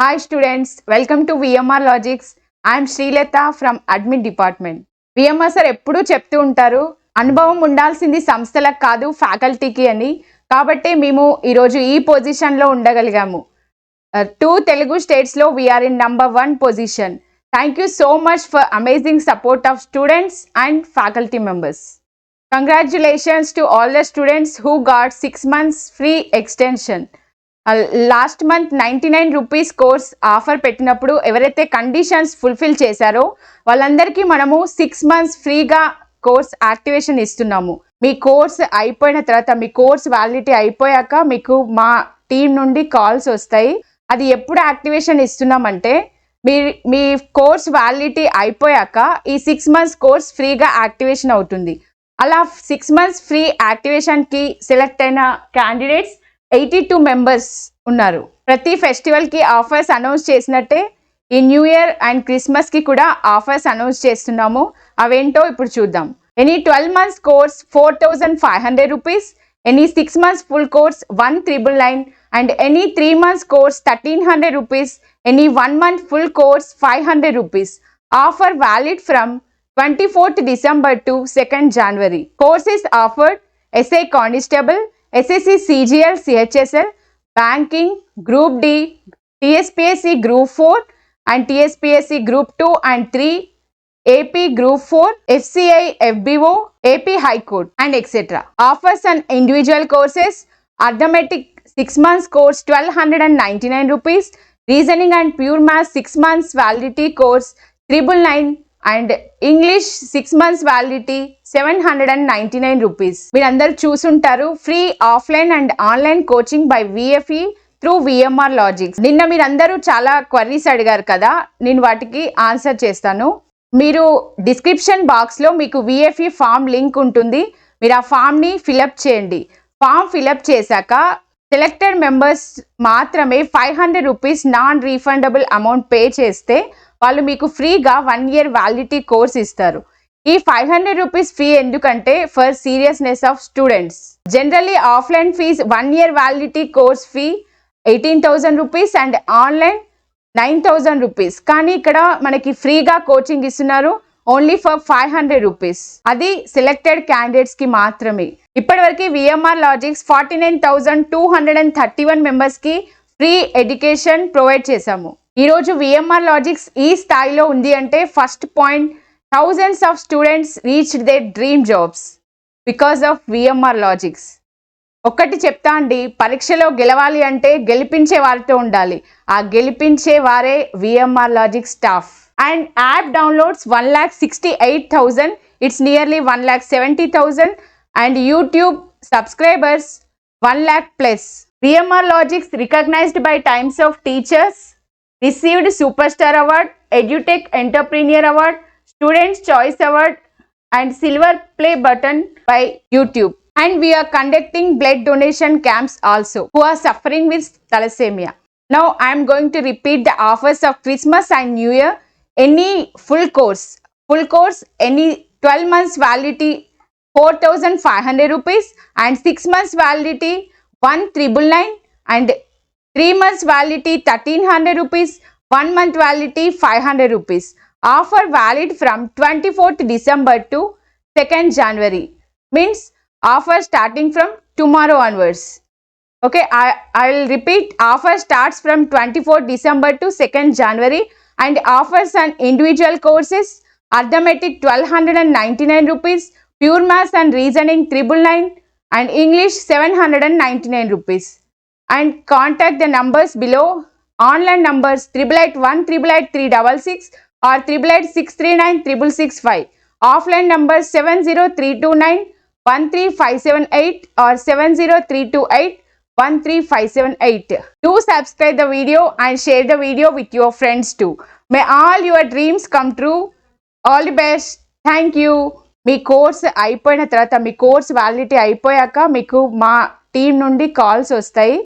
Hi students, welcome to VMR Logics. I am Srilata from Admin Department. VMR sir ఎప్పుడూ చెప్తూ ఉంటారు అనుభవం ఉండాల్సింది సంస్థలకు కాదు ఫ్యాకల్టీకి అని. కాబట్టి మేము ఈ రోజు ఈ పొజిషన్ లో ఉండగలిగాము. Two Telugu states lo we are in number 1 position. Thank you so much for amazing support of students and faculty members. Congratulations to all the students who got 6 months free extension. Last month 99 rupees course offer పెట్టినప్పుడు ఎవరైతే conditions fulfil చేశారో వాళ్ళందరికీ మనము 6 months ఫ్రీగా course activation ఇస్తున్నాము. మీ course అయిపోయిన తర్వాత మీ course validity అయిపోయాక మీకు మా టీం నుండి కాల్స్ వస్తాయి. అది ఎప్పుడు యాక్టివేషన్ ఇస్తున్నామంటే మీ కోర్స్ వ్యాలిడిటీ అయిపోయాక ఈ 6 మంత్స్ కోర్స్ ఫ్రీగా యాక్టివేషన్ అవుతుంది. అలా 6 మంత్స్ ఫ్రీ యాక్టివేషన్కి సెలెక్ట్ అయిన క్యాండిడేట్స్ 82 మెంబర్స్ ఉన్నారు. ప్రతి ఫెస్టివల్కి ఆఫర్స్ అనౌన్స్ చేసినట్టే ఈ న్యూ ఇయర్ అండ్ క్రిస్మస్కి కూడా ఆఫర్స్ అనౌన్స్ చేస్తున్నాము. అవేంటో ఇప్పుడు చూద్దాం. Any 12 months course 4500 rupees, any 6 months full course 1999 and any 3 months course 1300 rupees, any 1 month full course 500 rupees. Offer valid from 24th December to 2nd January. Course is offered SA Constable, SSC CGL CHSL, Banking, Group D, TSPSC Group 4 and TSPSC Group 2 and 3, AP Group 4, FCI FBO, AP High Court and etc. Offers on individual courses: Arithmetic 6 months course 1299 rupees, Reasoning and Pure Math 6 months validity course 999 and English 6 months validity 799 rupees. మీరందరూ చూసుంటారు free offline and online coaching by VFE through VMR Logics. నిన్న మీరందరూ చాలా queries అడిగారు కదా, నేను వాటికి answer చేస్తాను. మీరు డిస్క్రిప్షన్ బాక్స్లో మీకు VFE ఫామ్ లింక్ ఉంటుంది. మీరు ఆ ఫామ్ని ఫిలప్ చేయండి. ఫామ్ ఫిలప్ చేశాక సెలెక్టెడ్ మెంబర్స్ మాత్రమే 500 rupees non refundable amount pay చేస్తే వాళ్ళు మీకు ఫ్రీగా 1 year వ్యాలిడిటీ కోర్స్ ఇస్తారు. ఈ 500 రూపీస్ ఫీ ఎందుకంటే for seriousness of students. Generally offline fees 1 year validity course fee 18,000 rupees and online 9,000 rupees. కానీ ఇక్కడ మనకి ఫ్రీగా కోచింగ్ ఇస్తున్నారు ఓన్లీ ఫర్ 500 రూపీస్. అది సెలెక్టెడ్ క్యాండిడేట్స్ కి మాత్రమే. ఇప్పటివరకు VMR Logics 49,231 మెంబర్స్ కి ఫ్రీ ఎడ్యుకేషన్ ప్రొవైడ్ చేశాము. ఈరోజు VMR Logics ఈ స్థాయిలో ఉంది అంటే first point thousands of students reached their dream jobs because of VMR Logics. ఒక్కటి చెప్తా అండి, పరీక్షలో గెలవాలి అంటే గెలిపించే వారితో ఉండాలి. ఆ గెలిపించే వారే VMR Logics staff. And app downloads 1,68,000, it's nearly 1,70,000 and YouTube subscribers 1 lakh plus. VMR Logics recognized by Times of Teachers, received Superstar Award, EduTech Entrepreneur Award, Students Choice Award and Silver Play Button by YouTube. And we are conducting blood donation camps also who are suffering with thalassemia. Now I am going to repeat the offers of Christmas and New Year. Any full course any 12 months validity 4,500 rupees and 6 months validity 1,999 and 3 months validity 1,300 rupees, 1 month validity 500 rupees. Offer valid from 24th December to 2nd January. Means offer starting from tomorrow onwards. Okay, I will repeat. Offer starts from 24th December to 2nd January and offers on individual courses: Arithmetic 1,299 rupees, Pure Math and Reasoning 999 and English 799 rupees. And contact the numbers below. Online numbers 8881883666 or 8886396665. Offline numbers 70329 or 70328 Do subscribe the video and share the video with your friends too. May all your dreams come true. All the best. Thank you. Me course అయిపోయిన తర్వాత మీ course validity అయిపోయాక మీకు మా team నుండి calls వస్తాయి.